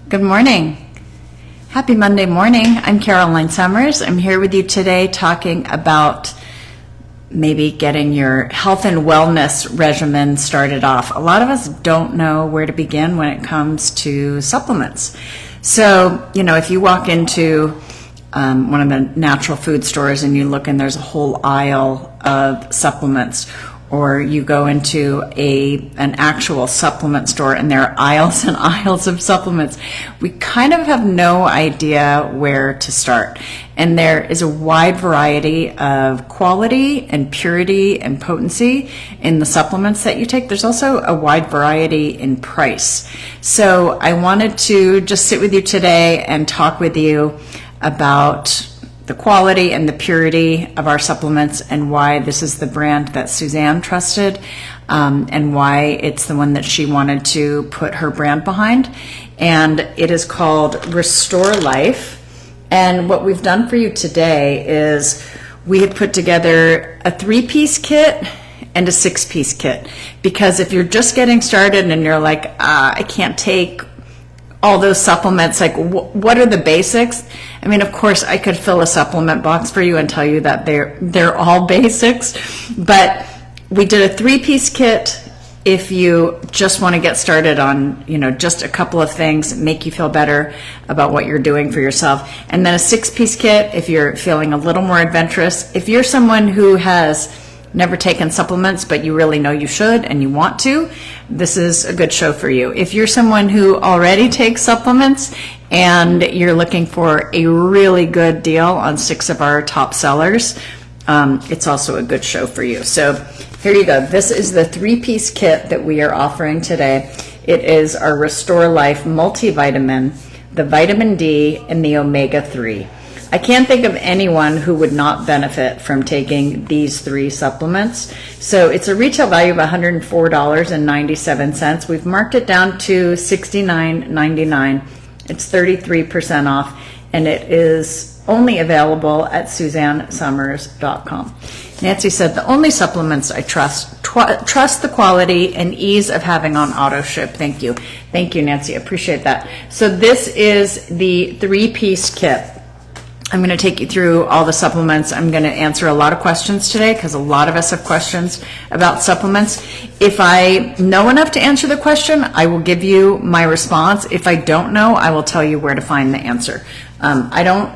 Good morning. Happy Monday morning. I'm Caroline Summers. I'm here with you today talking about maybe getting your health and wellness regimen started off. A lot of us don't know where to begin when it comes to supplements. So, if you walk into one of the natural food stores and you look and there's a whole aisle of supplements, or you go into an actual supplement store and there are aisles and aisles of supplements, we kind of have no idea where to start. And there is a wide variety of quality and purity and potency in the supplements that you take. There's also a wide variety in price. So I wanted to just sit with you today and talk with you about the quality and the purity of our supplements and why this is the brand that Suzanne trusted, and why it's the one that she wanted to put her brand behind. And it is called Restore Life. And what we've done for you today is we have put together a 3-piece kit and a 6-piece kit, because if you're just getting started and you're like, I can't take all those supplements, like what are the basics? I mean, of course, I could fill a supplement box for you and tell you that they're all basics, but we did a 3-piece kit if you just want to get started on, just a couple of things, make you feel better about what you're doing for yourself. And then a 6-piece kit if you're feeling a little more adventurous. If you're someone who has never taken supplements, but you really know you should and you want to, this is a good show for you. If you're someone who already takes supplements and you're looking for a really good deal on 6 of our top sellers, it's also a good show for you. So here you go. This is the 3-piece kit that we are offering today. It is our Restore Life multivitamin, the vitamin D, and the omega-3. I can't think of anyone who would not benefit from taking these 3 supplements. So it's a retail value of $104.97. We've marked it down to $69.99. It's 33% off, and it is only available at SuzanneSummers.com. Nancy said, the only supplements I trust the quality and ease of having on auto ship. Thank you. Thank you, Nancy. Appreciate that. So this is the 3-piece kit. I'm going to take you through all the supplements. I'm going to answer a lot of questions today because a lot of us have questions about supplements. If I know enough to answer the question, I will give you my response. If I don't know, I will tell you where to find the answer. I don't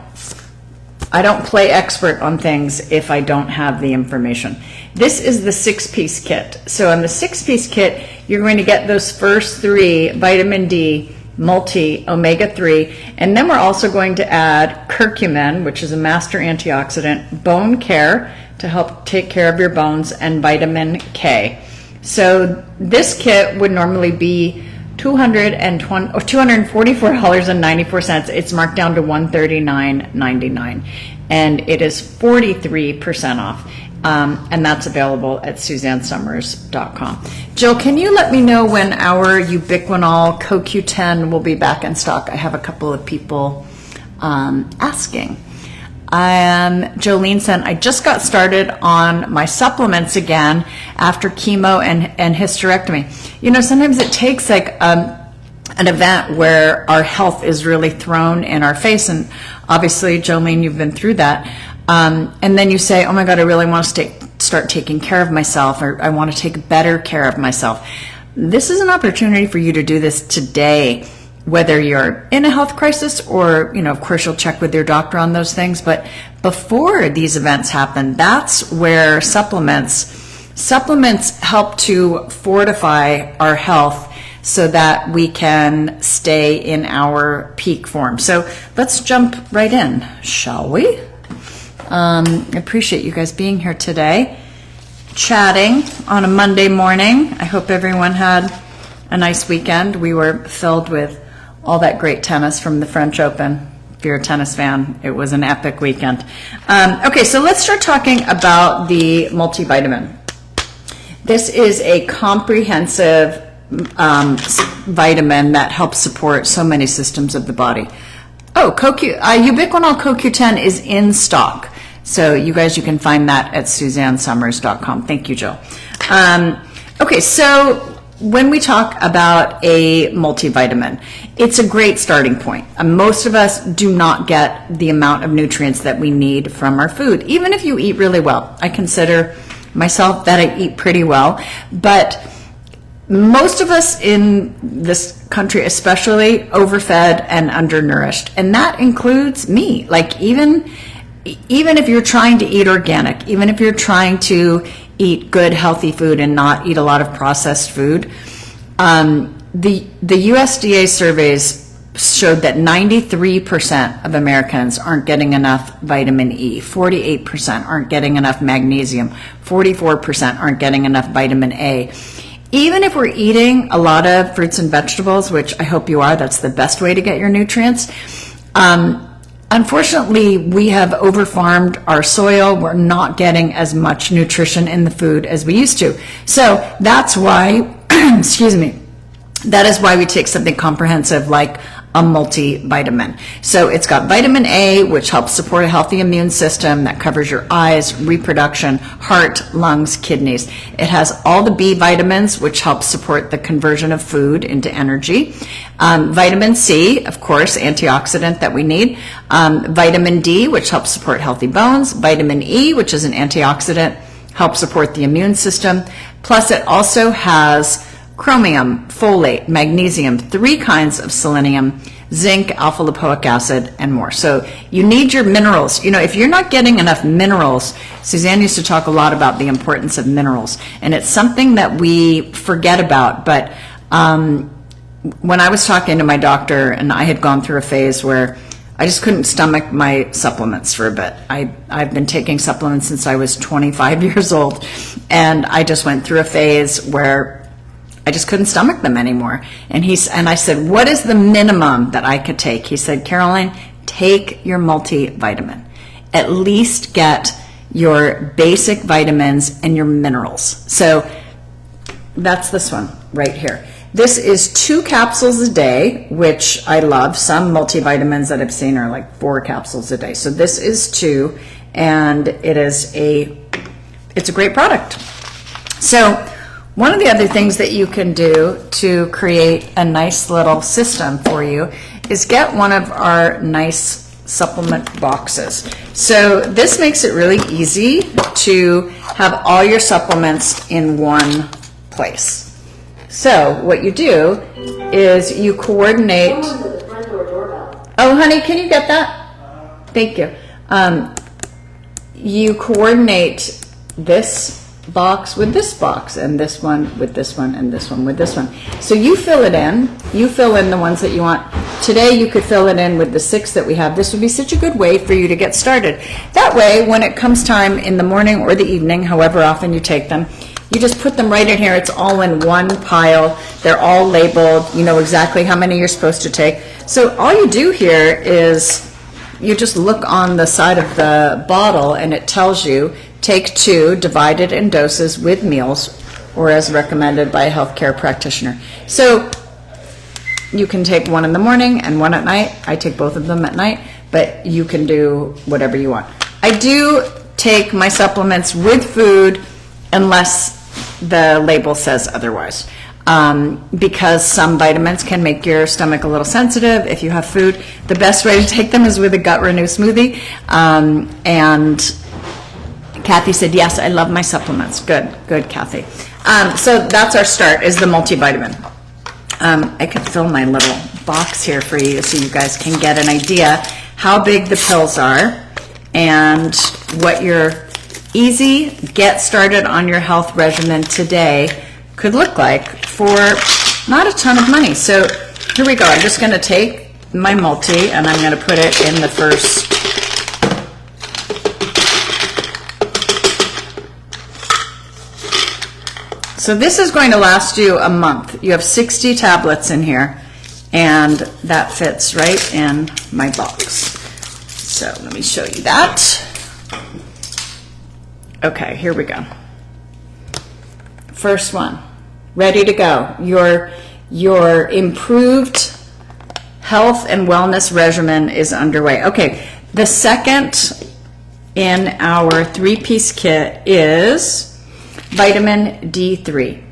play expert on things if I don't have the information. This is the 6-piece kit. So on the 6-piece kit, you're going to get those first 3, vitamin D, multi, omega-3, and then we're also going to add curcumin, which is a master antioxidant, bone care to help take care of your bones, and vitamin K. So this kit would normally be $244.94. It's marked down to $139.99, and it is 43% off. And that's available at SuzanneSummers.com. Jill, can you let me know when our Ubiquinol CoQ10 will be back in stock? I have a couple of people asking. Jolene said, I just got started on my supplements again after chemo and hysterectomy. Sometimes it takes like an event where our health is really thrown in our face, and obviously, Jolene, you've been through that. And then you say, oh my God, I really want to start taking care of myself, or I want to take better care of myself. This is an opportunity for you to do this today, whether you're in a health crisis or, of course, you'll check with your doctor on those things. But before these events happen, that's where supplements help to fortify our health so that we can stay in our peak form. So let's jump right in, shall we? I appreciate you guys being here today, chatting on a Monday morning. I hope everyone had a nice weekend. We were filled with all that great tennis from the French Open. If you're a tennis fan, it was an epic weekend. Okay, so let's start talking about the multivitamin. This is a comprehensive vitamin that helps support so many systems of the body. Ubiquinol CoQ10 is in stock. So you can find that at SuzanneSummers.com. Thank you, Jill. Okay, so when we talk about a multivitamin, it's a great starting point. Most of us do not get the amount of nutrients that we need from our food, even if you eat really well. I consider myself that I eat pretty well, but most of us in this country especially overfed and undernourished, and that includes me. Like even if you're trying to eat organic, even if you're trying to eat good healthy food and not eat a lot of processed food, the USDA surveys showed that 93% of Americans aren't getting enough vitamin E, 48% aren't getting enough magnesium, 44% aren't getting enough vitamin A. Even if we're eating a lot of fruits and vegetables, which I hope you are, that's the best way to get your nutrients. Unfortunately, we have overfarmed our soil. We're not getting as much nutrition in the food as we used to. So that's why, excuse me, that is why we take something comprehensive like a multivitamin. So it's got vitamin A, which helps support a healthy immune system that covers your eyes, reproduction, heart, lungs, kidneys. It has all the B vitamins, which help support the conversion of food into energy. Vitamin C, of course, antioxidant that we need. Vitamin D, which helps support healthy bones. Vitamin E, which is an antioxidant, helps support the immune system. Plus, it also has chromium, folate, magnesium, 3 kinds of selenium, zinc, alpha lipoic acid, and more. So you need your minerals. You know, if you're not getting enough minerals, Suzanne used to talk a lot about the importance of minerals, and it's something that we forget about. But when I was talking to my doctor, and I had gone through a phase where I just couldn't stomach my supplements for a bit. I've been taking supplements since I was 25 years old, and I just went through a phase where I just couldn't stomach them anymore. And I said, what is the minimum that I could take? He said, Caroline, take your multivitamin. At least get your basic vitamins and your minerals. So that's this one right here. This is 2 capsules a day, which I love. Some multivitamins that I've seen are like 4 capsules a day. So this is 2, and it's a great product. So one of the other things that you can do to create a nice little system for you is get one of our nice supplement boxes. So this makes it really easy to have all your supplements in one place. So what you do is you coordinate. Oh, honey, can you get that? Thank you. You coordinate this box with this box, and this one with this one, and this one with this one. So you fill it in. You fill in the ones that you want. Today you could fill it in with the 6 that we have. This would be such a good way for you to get started. That way, when it comes time in the morning or the evening, however often you take them, you just put them right in here. It's all in one pile. They're all labeled. You know exactly how many you're supposed to take. So all you do here is you just look on the side of the bottle, and it tells you take 2, divided in doses with meals, or as recommended by a healthcare practitioner. So you can take 1 in the morning and 1 at night. I take both of them at night, but you can do whatever you want. I do take my supplements with food unless the label says otherwise, because some vitamins can make your stomach a little sensitive if you have food. The best way to take them is with a Gut Renew smoothie, and Kathy said, yes, I love my supplements. Good, Kathy. So that's our start, is the multivitamin. I could fill my little box here for you so you guys can get an idea how big the pills are and what your easy get started on your health regimen today could look like for not a ton of money. So here we go. I'm just going to take my multi, and I'm going to put it in the first. So this is going to last you a month. You have 60 tablets in here, and that fits right in my box. So let me show you that. Okay, here we go. First one, ready to go. Your improved health and wellness regimen is underway. Okay, the second in our 3-piece kit is vitamin D3.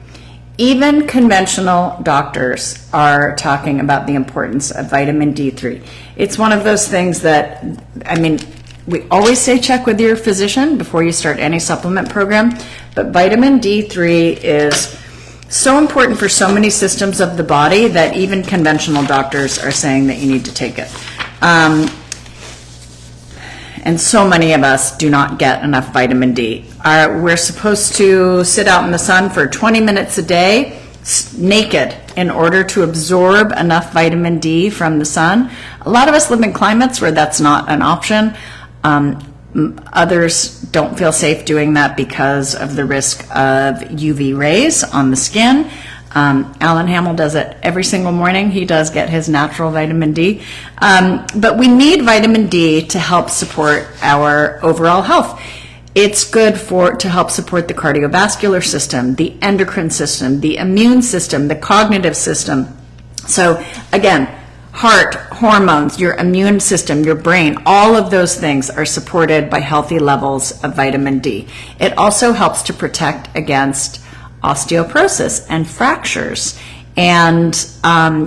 Even conventional doctors are talking about the importance of vitamin D3. It's one of those things that, we always say check with your physician before you start any supplement program, but vitamin D3 is so important for so many systems of the body that even conventional doctors are saying that you need to take it. And so many of us do not get enough vitamin D. We're supposed to sit out in the sun for 20 minutes a day, naked, in order to absorb enough vitamin D from the sun. A lot of us live in climates where that's not an option. Others don't feel safe doing that because of the risk of UV rays on the skin. Alan Hamill does it every single morning. He does get his natural vitamin D. But we need vitamin D to help support our overall health. It's good to help support the cardiovascular system, the endocrine system, the immune system, the cognitive system. So again, heart, hormones, your immune system, your brain, all of those things are supported by healthy levels of vitamin D. It also helps to protect against osteoporosis and fractures. And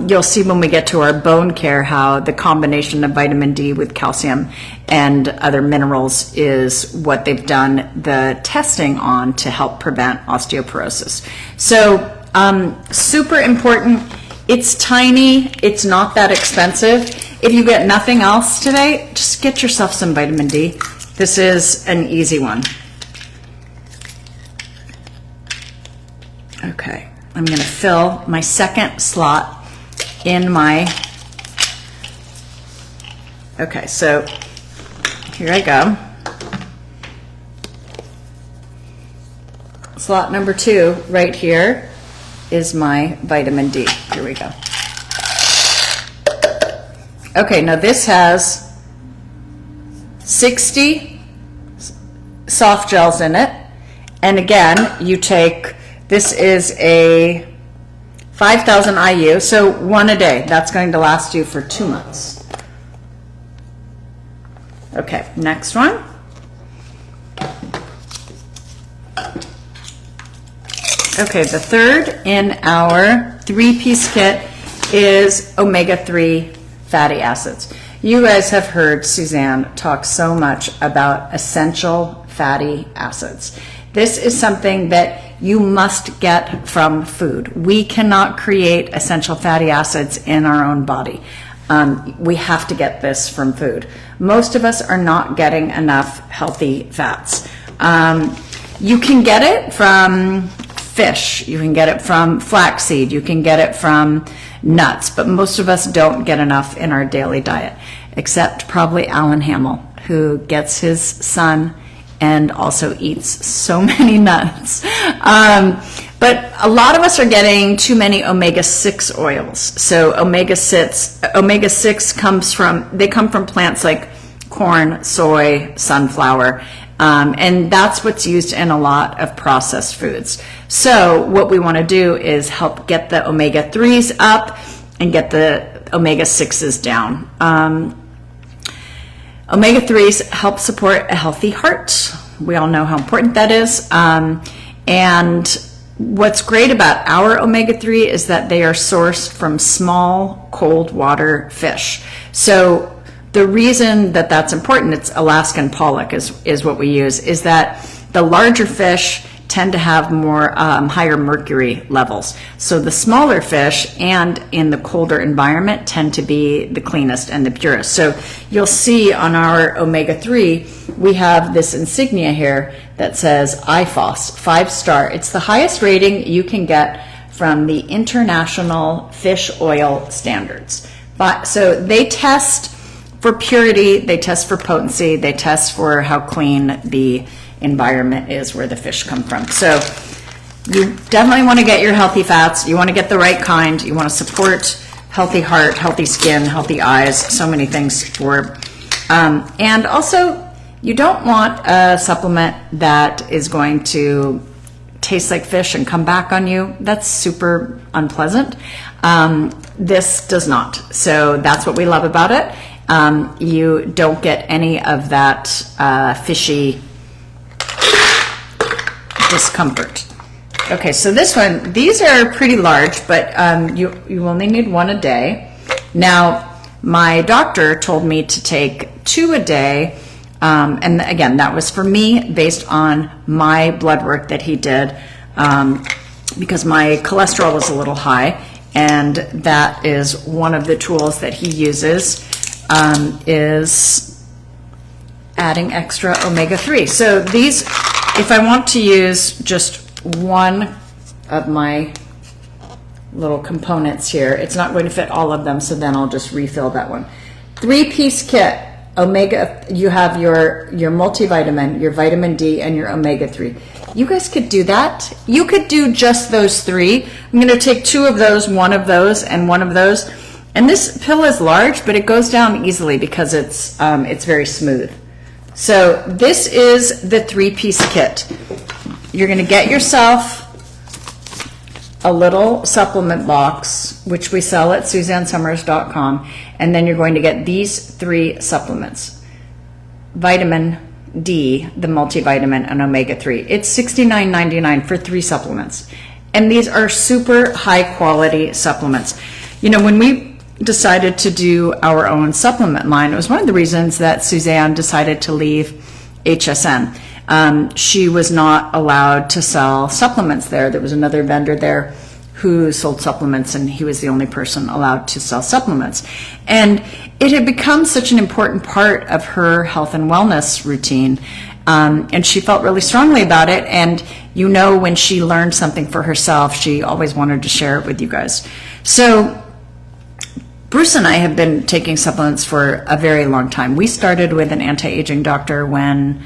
you'll see when we get to our bone care how the combination of vitamin D with calcium and other minerals is what they've done the testing on to help prevent osteoporosis. So super important. It's tiny. It's not that expensive. If you get nothing else today, just get yourself some vitamin D. This is an easy one. Okay, I'm going to fill my second slot in my, okay, so here I go. Slot number 2 right here is my vitamin D. Here we go. Okay, now this has 60 soft gels in it. And again, you take, this is a 5,000 IU, so one a day. That's going to last you for 2 months. Okay, next one. Okay, the third in our 3-piece kit is omega-3 fatty acids. You guys have heard Suzanne talk so much about essential fatty acids. This is something that you must get from food. We cannot create essential fatty acids in our own body. We have to get this from food. Most of us are not getting enough healthy fats. You can get it from fish, you can get it from flaxseed, you can get it from nuts, but most of us don't get enough in our daily diet, except probably Alan Hamill, who gets his sun and also eats so many nuts. But a lot of us are getting too many omega-6 oils. So omega-6 come from plants like corn, soy, sunflower, and that's what's used in a lot of processed foods. So what we want to do is help get the omega-3s up and get the omega-6s down. Omega-3s help support a healthy heart. We all know how important that is. And what's great about our omega-3 is that they are sourced from small cold water fish. So the reason that that's important, it's Alaskan pollock is what we use, is that the larger fish tend to have more higher mercury levels. So the smaller fish and in the colder environment tend to be the cleanest and the purest. So you'll see on our omega-3, we have this insignia here that says IFOS, 5-star. It's the highest rating you can get from the International Fish Oil Standards. So they test for purity, they test for potency, they test for how clean the environment is where the fish come from. So you definitely want to get your healthy fats. You want to get the right kind. You want to support healthy heart, healthy skin, healthy eyes, so many things for. And also, you don't want a supplement that is going to taste like fish and come back on you. That's super unpleasant. This does not. So that's what we love about it. You don't get any of that fishy discomfort. Okay, so this one, these are pretty large, but you only need one a day. Now, my doctor told me to take 2 a day, and again, that was for me based on my blood work that he did, because my cholesterol was a little high, and that is one of the tools that he uses, is adding extra omega-3. So these, if I want to use just one of my little components here, it's not going to fit all of them, so then I'll just refill that one. 3-piece kit, omega, you have your multivitamin, your vitamin D, and your omega-3. You guys could do that. You could do just those 3. I'm going to take 2 of those, 1 of those, and 1 of those. And this pill is large, but it goes down easily because it's very smooth. So this is the 3-piece kit. You're going to get yourself a little supplement box, which we sell at SuzanneSummers.com, and then you're going to get these 3 supplements. Vitamin D, the multivitamin, and omega-3. It's $69.99 for 3 supplements. And these are super high quality supplements. You know, when we decided to do our own supplement line, it was one of the reasons that Suzanne decided to leave HSN. She was not allowed to sell supplements there. There was another vendor there who sold supplements, and he was the only person allowed to sell supplements. And it had become such an important part of her health and wellness routine, and she felt really strongly about it. And you know, when she learned something for herself, she always wanted to share it with you guys. So Bruce and I have been taking supplements for a very long time. We started with an anti-aging doctor when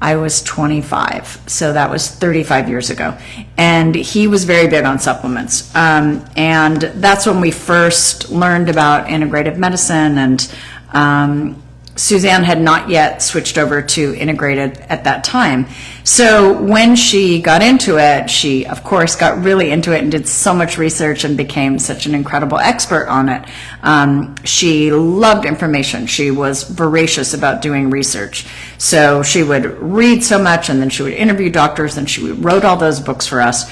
I was 25, so that was 35 years ago, and he was very big on supplements, and that's when we first learned about integrative medicine, and Suzanne had not yet switched over to integrated at that time. So when she got into it, she of course got really into it and did so much research and became such an incredible expert on it. She loved information. She was voracious about doing research. So she would read so much, and then she would interview doctors, and she wrote all those books for us.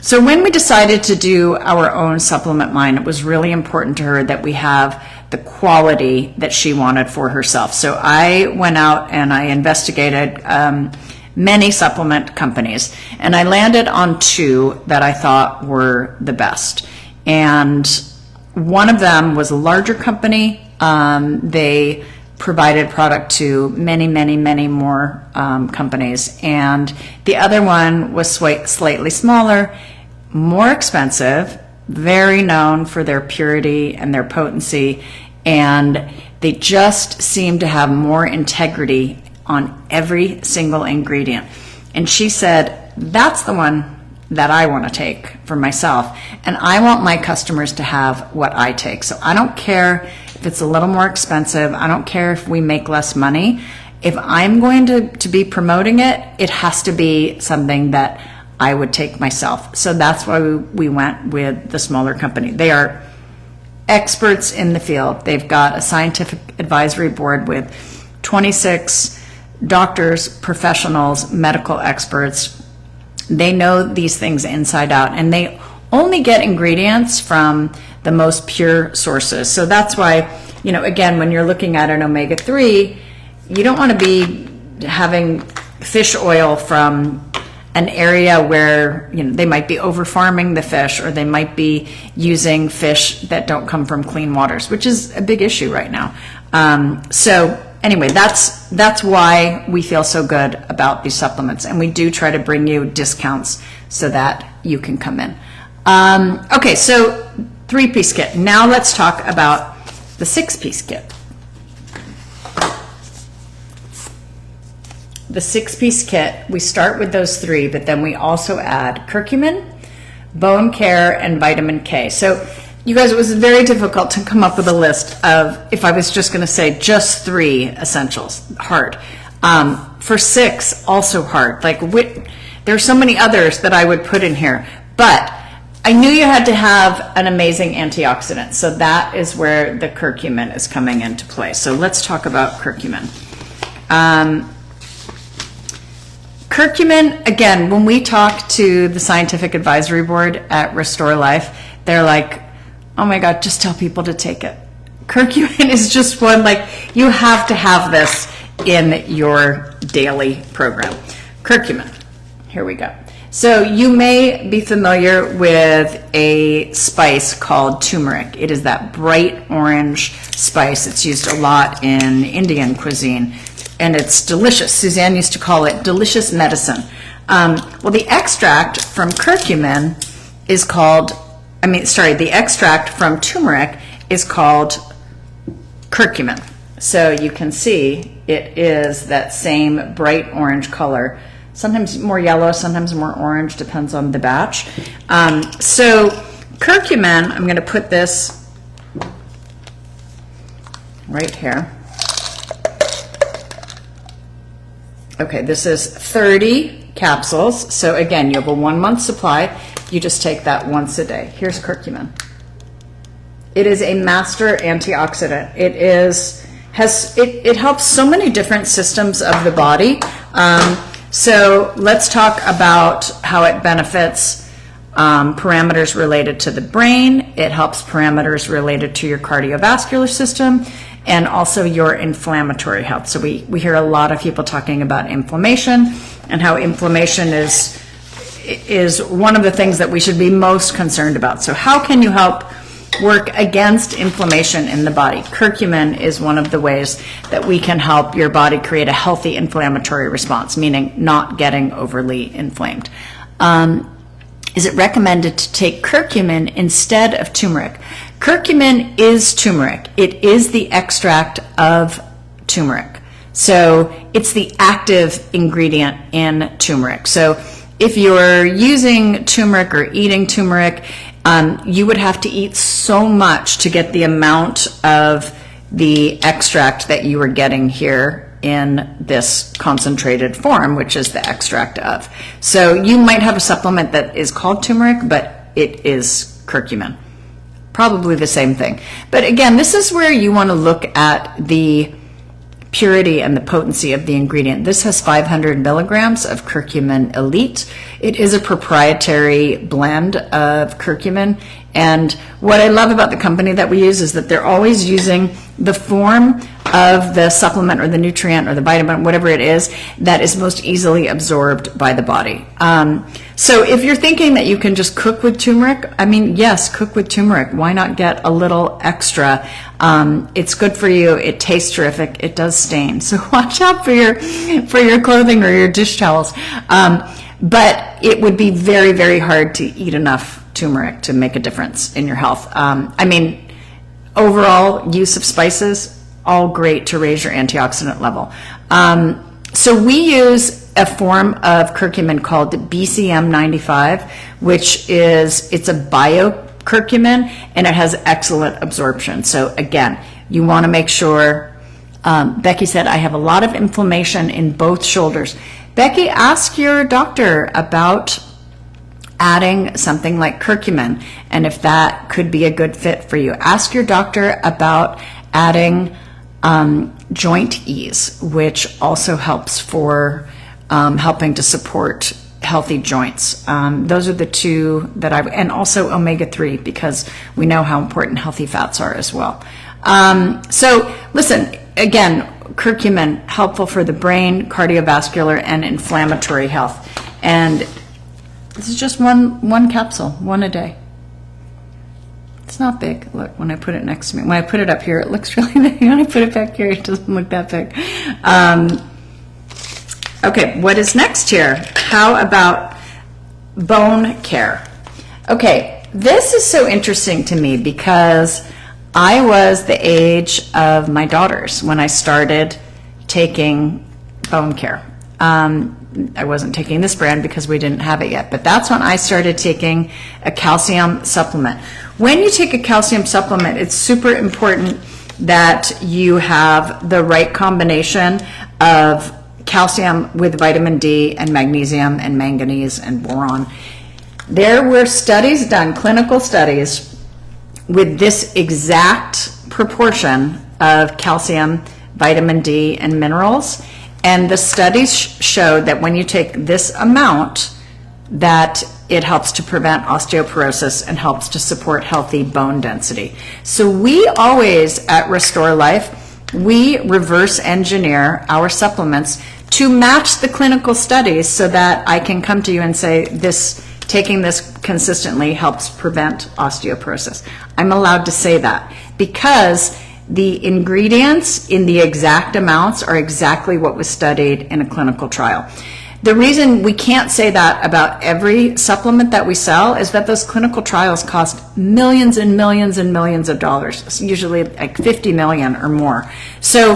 So when we decided to do our own supplement line, it was really important to her that we have the quality that she wanted for herself. So I went out and I investigated many supplement companies, and I landed on 2 that I thought were the best. And one of them was a larger company. They provided product to many, many, many more companies. And the other one was slightly smaller, more expensive, very known for their purity and their potency, and they just seem to have more integrity on every single ingredient. And she said, that's the one that I want to take for myself, and I want my customers to have what I take. So I don't care if it's a little more expensive. I don't care if we make less money. If I'm going to be promoting it, it has to be something that I would take myself. So that's why we went with the smaller company. They are experts in the field. They've got a scientific advisory board with 26 doctors, professionals, medical experts. They know these things inside out, and they only get ingredients from the most pure sources. So that's why, you know, again, when you're looking at an omega-3, you don't want to be having fish oil from an area where, you know, they might be over farming the fish, or they might be using fish that don't come from clean waters, which is a big issue right now. So anyway, that's why we feel so good about these supplements, and we do try to bring you discounts so that you can come in. Okay, so 3-piece kit. Now let's talk about the 6-piece kit. The 6-piece kit, we start with those 3, but then we also add curcumin, bone care, and vitamin K. So you guys, it was very difficult to come up with a list of, if I was just going to say just 3 essentials, hard. For 6, also hard. Like, there's so many others that I would put in here, but I knew you had to have an amazing antioxidant. So that is where the curcumin is coming into play. So let's talk about curcumin. Curcumin, again, when we talk to the scientific advisory board at Restore Life, they're like, oh my God, just tell people to take it. Curcumin is just one, like, you have to have this in your daily program. Curcumin, here we go. So you may be familiar with a spice called turmeric. It is that bright orange spice. It's used a lot in Indian cuisine, and it's delicious. Suzanne used to call it delicious medicine. Well, the extract from curcumin is called, the extract from turmeric is called curcumin. So you can see it is that same bright orange color. Sometimes more yellow, sometimes more orange, depends on the batch. So curcumin, I'm going to put this right here. Okay, this is 30 capsules. So again, you have a 1 month supply. You just take that once a day. Here's curcumin. It is a master antioxidant. It helps so many different systems of the body. So let's talk about how it benefits parameters related to the brain. It helps parameters related to your cardiovascular system and also your inflammatory health. So we hear a lot of people talking about inflammation and how inflammation is one of the things that we should be most concerned about. So how can you help work against inflammation in the body? Curcumin is one of the ways that we can help your body create a healthy inflammatory response, meaning not getting overly inflamed. Is it recommended to take curcumin instead of turmeric? Curcumin is turmeric. It is the extract of turmeric. So it's the active ingredient in turmeric. So if you're using turmeric or eating turmeric, you would have to eat so much to get the amount of the extract that you are getting here in this concentrated form, which is the extract of. So you might have a supplement that is called turmeric, but it is curcumin. Probably the same thing. But again, this is where you want to look at the purity and the potency of the ingredient. This has 500 milligrams of curcumin elite. It is a proprietary blend of curcumin, and what I love about the company that we use is that they're always using the form of the supplement or the nutrient or the vitamin, whatever it is, that is most easily absorbed by the body. So if you're thinking that you can just cook with turmeric, yes, cook with turmeric. Why not get a little extra? It's good for you. It tastes terrific. It does stain. So watch out for your clothing or your dish towels. But it would be very, very hard to eat enough turmeric to make a difference in your health. Overall use of spices, all great to raise your antioxidant level. So we use a form of curcumin called BCM 95, which it's a biocurcumin, and it has excellent absorption. So again, you want to make sure, Becky said, I have a lot of inflammation in both shoulders. Becky, ask your doctor about adding something like curcumin and if that could be a good fit for you. Ask your doctor about adding joint ease, which also helps for helping to support healthy joints. Those are the two that and also omega-3, because we know how important healthy fats are as well. So listen, again, curcumin, helpful for the brain, cardiovascular, and inflammatory health. And this is just one capsule, one a day. It's not big. Look, when I put it next to me, when I put it up here, it looks really big. When I put it back here, it doesn't look that big. Okay, what is next here? How about bone care? Okay, this is so interesting to me because I was the age of my daughters when I started taking bone care. I wasn't taking this brand because we didn't have it yet, but that's when I started taking a calcium supplement. When you take a calcium supplement, it's super important that you have the right combination of calcium with vitamin D and magnesium and manganese and boron. There were studies done, clinical studies, with this exact proportion of calcium, vitamin D, and minerals, And the studies showed that when you take this amount, that it helps to prevent osteoporosis and helps to support healthy bone density. So we always at Restore Life, we reverse engineer our supplements to match the clinical studies so that I can come to you and say taking this consistently helps prevent osteoporosis. I'm allowed to say that because the ingredients in the exact amounts are exactly what was studied in a clinical trial. The reason we can't say that about every supplement that we sell is that those clinical trials cost millions and millions and millions of dollars, usually like 50 million or more. So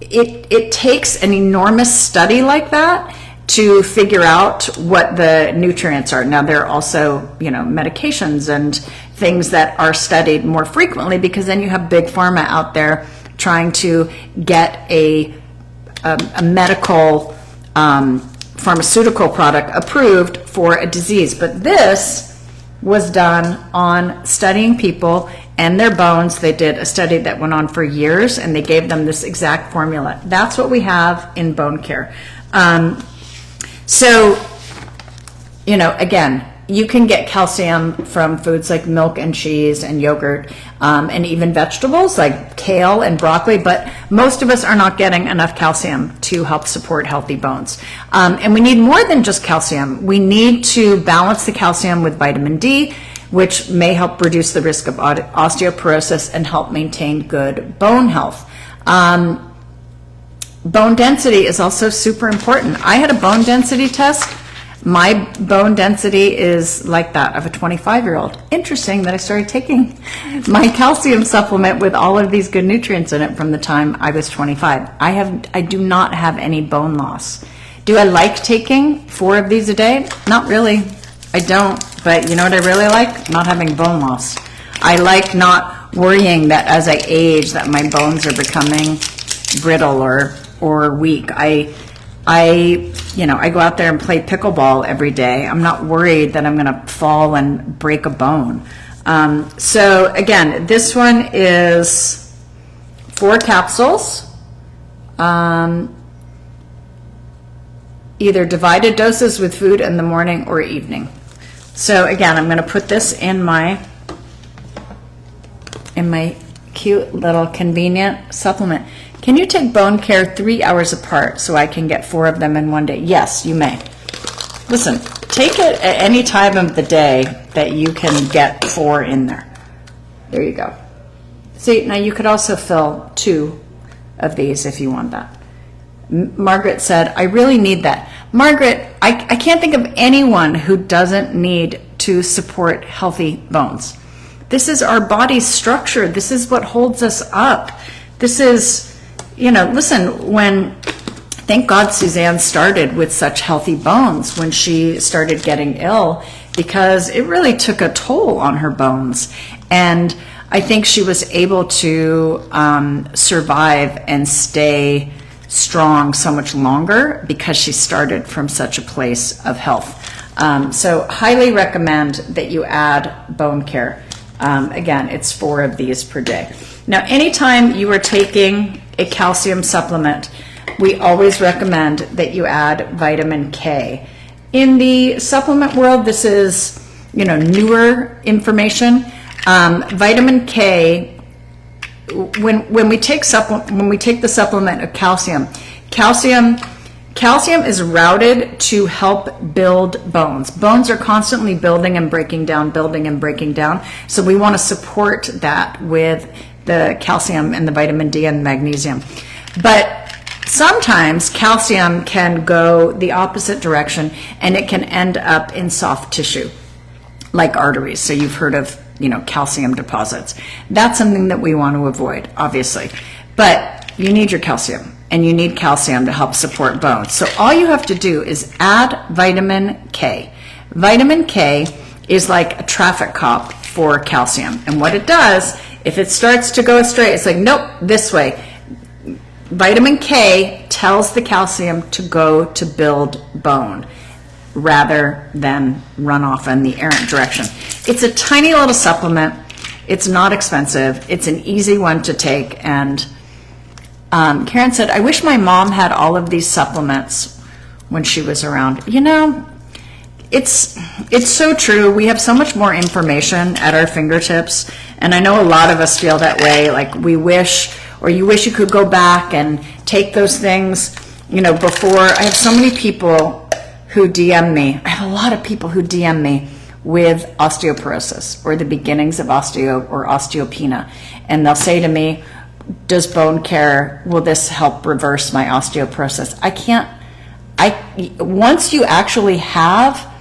it takes an enormous study like that to figure out what the nutrients are. Now, there are also, medications and things that are studied more frequently, because then you have big pharma out there trying to get a medical pharmaceutical product approved for a disease. But this was done on studying people and their bones. They did a study that went on for years, and they gave them this exact formula. That's what we have in bone care. So, again, you can get calcium from foods like milk and cheese and yogurt, and even vegetables like kale and broccoli, but most of us are not getting enough calcium to help support healthy bones. And we need more than just calcium. We need to balance the calcium with vitamin D, which may help reduce the risk of osteoporosis and help maintain good bone health. Bone density is also super important. I had a bone density test. My bone density is like that of a 25-year-old. Interesting that I started taking my calcium supplement with all of these good nutrients in it from the time I was 25. I do not have any bone loss. Do I like taking 4 of these a day? Not really. I don't. But you know what I really like? Not having bone loss. I like not worrying that as I age that my bones are becoming brittle or weak. I go out there and play pickleball every day. I'm not worried that I'm going to fall and break a bone. So again, this one is 4 capsules, either divided doses with food in the morning or evening. So again, I'm going to put this in my cute little convenient supplement. Can you take bone care 3 hours apart so I can get 4 of them in one day? Yes, you may. Listen, take it at any time of the day that you can get 4 in there. There you go. See, now you could also fill 2 of these if you want that. Margaret said, I really need that. Margaret, I can't think of anyone who doesn't need to support healthy bones. This is our body's structure. This is what holds us up. This is... listen, thank God Suzanne started with such healthy bones when she started getting ill, because it really took a toll on her bones. And I think she was able to survive and stay strong so much longer because she started from such a place of health. So highly recommend that you add bone care. Again, it's 4 of these per day. Now, anytime you are taking a calcium supplement, we always recommend that you add vitamin K. In the supplement world, this is, newer information. Vitamin K, when we take the supplement of calcium is routed to help build bones. Bones are constantly building and breaking down. So we want to support that with the calcium and the vitamin D and magnesium. But sometimes calcium can go the opposite direction, and it can end up in soft tissue, like arteries. So you've heard of, calcium deposits. That's something that we want to avoid, obviously. But you need your calcium, and you need calcium to help support bones. So all you have to do is add vitamin K. Vitamin K is like a traffic cop for calcium. And what it does, if it starts to go astray, it's like, nope, this way. Vitamin K tells the calcium to go to build bone rather than run off in the errant direction. It's a tiny little supplement. It's not expensive. It's an easy one to take, and Karen said, I wish my mom had all of these supplements when she was around. You know, it's so true. We have so much more information at our fingertips, and I know a lot of us feel that way. Like we wish, or you wish you could go back and take those things, you know, before. I have so many people who DM me. I have a lot of people who DM me with osteoporosis or the beginnings of osteo or osteopenia, and they'll say to me, does bone care, will this help reverse my osteoporosis? Once you actually have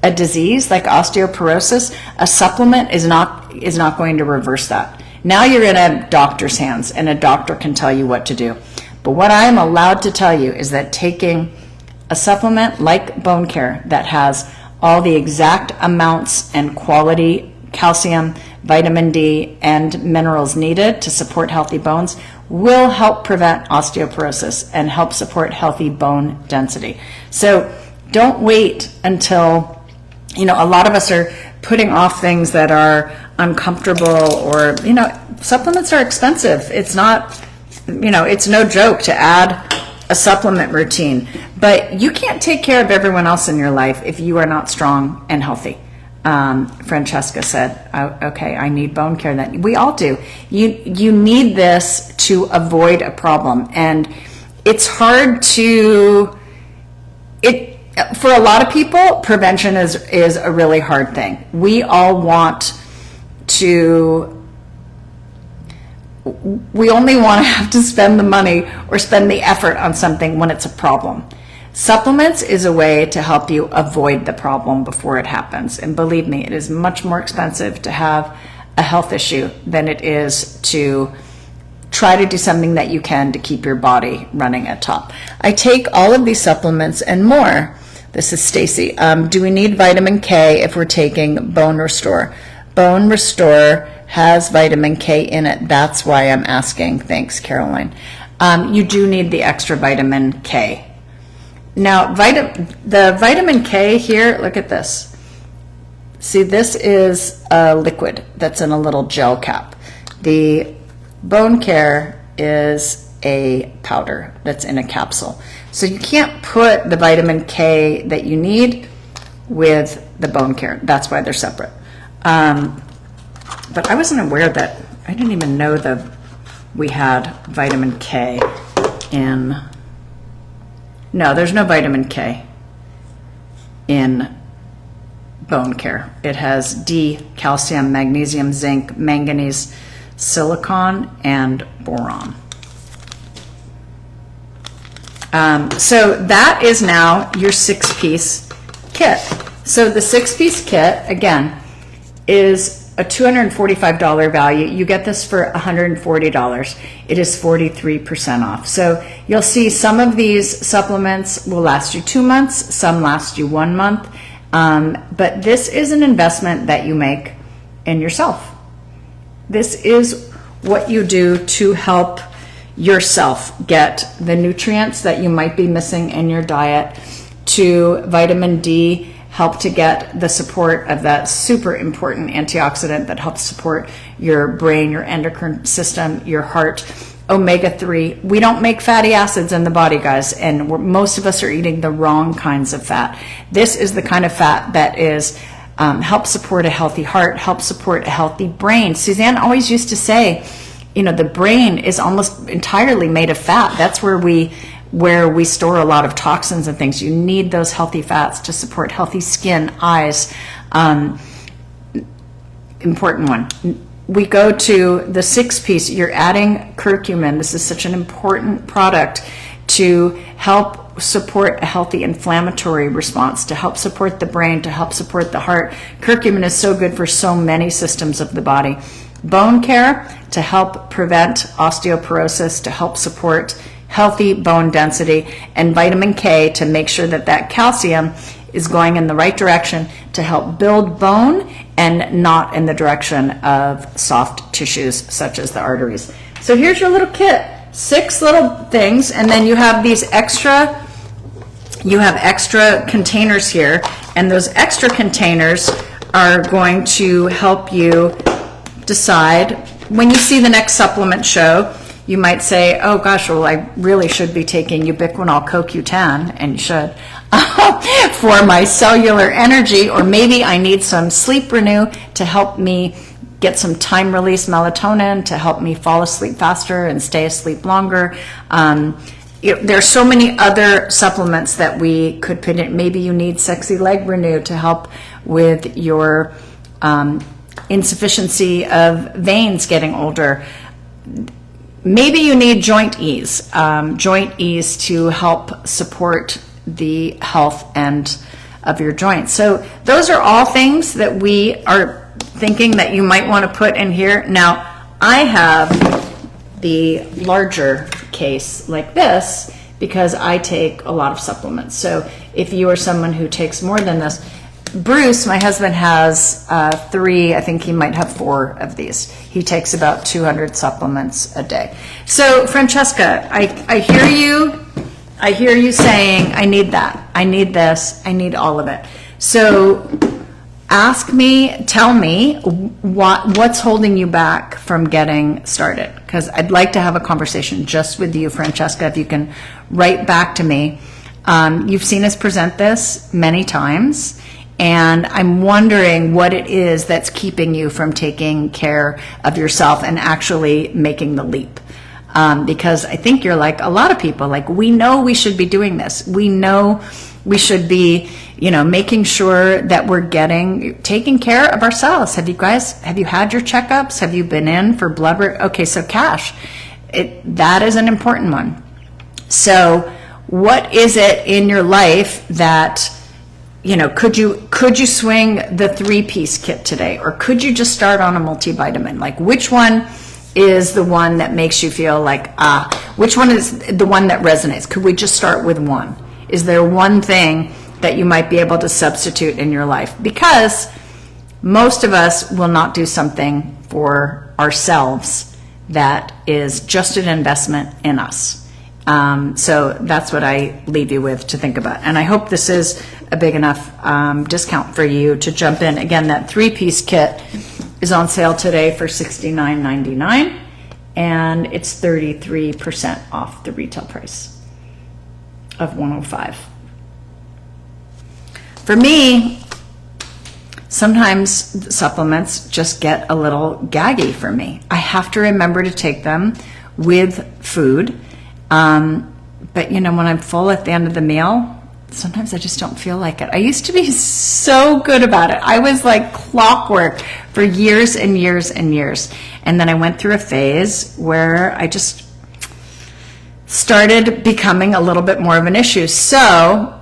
a disease like osteoporosis, a supplement is not going to reverse that. Now you're in a doctor's hands, and a doctor can tell you what to do. But what I am allowed to tell you is that taking a supplement like Bone Care that has all the exact amounts and quality calcium, vitamin D, and minerals needed to support healthy bones will help prevent osteoporosis and help support healthy bone density. So don't wait until, you know, a lot of us are putting off things that are uncomfortable, or, you know, supplements are expensive. It's not, you know, it's no joke to add a supplement routine, but you can't take care of everyone else in your life if you are not strong and healthy. Francesca said, okay, I need Bone Care. Then we all do. You need this to avoid a problem, and it's hard to, for a lot of people, prevention is a really hard thing. We all want to, we only want to have to spend the money or spend the effort on something when it's a problem. Supplements is a way to help you avoid the problem before it happens. And believe me, it is much more expensive to have a health issue than it is to try to do something that you can to keep your body running at top. I take all of these supplements and more. This is Stacy. Do we need vitamin K if we're taking Bone Restore? Bone Restore has vitamin K in it. That's why I'm asking. Thanks, Caroline. You do need the extra vitamin K. Now, the vitamin K here, look at this. See, this is a liquid that's in a little gel cap. The Bone Care is a powder that's in a capsule. So you can't put the vitamin K that you need with the Bone Care. That's why they're separate. But I wasn't aware that, I didn't even know we had vitamin K in. No, there's no vitamin K in Bone Care. It has D, calcium, magnesium, zinc, manganese, silicon, and boron. So that is now your 6-piece kit. So the 6-piece kit, again, is a $245 value. You get this for $140. It is 43% off. So you'll see some of these supplements will last you 2 months, some last you 1 month. But this is an investment that you make in yourself. This is what you do to help yourself get the nutrients that you might be missing in your diet, to vitamin D, help to get the support of that super important antioxidant that helps support your brain, your endocrine system, your heart. Omega-3. We don't make fatty acids in the body, guys, and most of us are eating the wrong kinds of fat. This is the kind of fat that is helps support a healthy heart, helps support a healthy brain. Suzanne always used to say, you know, the brain is almost entirely made of fat. That's where we store a lot of toxins and things. You need those healthy fats to support healthy skin, eyes. Important one. We go to the 6-piece. You're adding curcumin. This is such an important product to help support a healthy inflammatory response, to help support the brain, to help support the heart. Curcumin is so good for so many systems of the body. Bone Care to help prevent osteoporosis, to help support healthy bone density, and vitamin K to make sure that that calcium is going in the right direction to help build bone and not in the direction of soft tissues such as the arteries. So here's your little kit, 6 little things, and then you have these extra containers here, and those extra containers are going to help you decide when you see the next supplement show. you might say, oh gosh, well, I really should be taking ubiquinol CoQ10, and you should, for my cellular energy, or maybe I need some sleep renew to help me get some time release melatonin to help me fall asleep faster and stay asleep longer. There's so many other supplements that we could put in. Maybe you need Sexy Leg Renew to help with your insufficiency of veins getting older. Maybe you need Joint Ease to help support the health and of your joints. So those are all things that we are thinking that you might want to put in here. Now, I have the larger case like this because I take a lot of supplements. So if you are someone who takes more than this, Bruce, my husband, has 3, I think he might have 4 of these. He takes about 200 supplements a day. So Francesca, I hear you saying, I need that, I need this, I need all of it. So tell me what's holding you back from getting started, because I'd like to have a conversation just with you, Francesca, if you can write back to me. You've seen us present this many times, and I'm wondering what it is that's keeping you from taking care of yourself and actually making the leap. Because I think you're like a lot of people, like, we know we should be doing this. We know we should be, making sure that we're taking care of ourselves. Have you had your checkups? Have you been in for blood work? Okay, so cash, that is an important one. So what is it in your life that, could you swing the 3-piece kit today? Or could you just start on a multivitamin? Like, which one is the one that makes you feel like, which one is the one that resonates? Could we just start with one? Is there one thing that you might be able to substitute in your life? Because most of us will not do something for ourselves that is just an investment in us. So that's what I leave you with to think about. And I hope this is a big enough discount for you to jump in. Again, that 3-piece kit is on sale today for $69.99, and it's 33% off the retail price of $105. For me, sometimes supplements just get a little gaggy for me. I have to remember to take them with food. But when I'm full at the end of the meal, sometimes I just don't feel like it. I used to be so good about it. I was like clockwork for years and years and years. And then I went through a phase where I just started becoming a little bit more of an issue. So,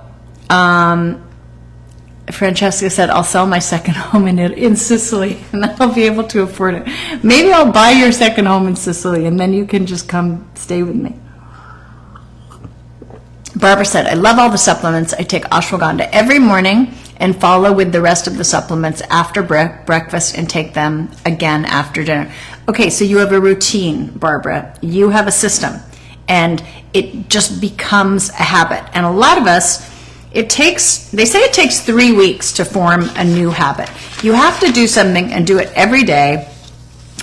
Francesca said, I'll sell my second home in Sicily, and then I'll be able to afford it. Maybe I'll buy your second home in Sicily, and then you can just come stay with me. Barbara said, I love all the supplements. I take ashwagandha every morning and follow with the rest of the supplements after breakfast and take them again after dinner. Okay, so you have a routine, Barbara. You have a system, and it just becomes a habit. And a lot of us, they say it takes 3 weeks to form a new habit. You have to do something and do it every day,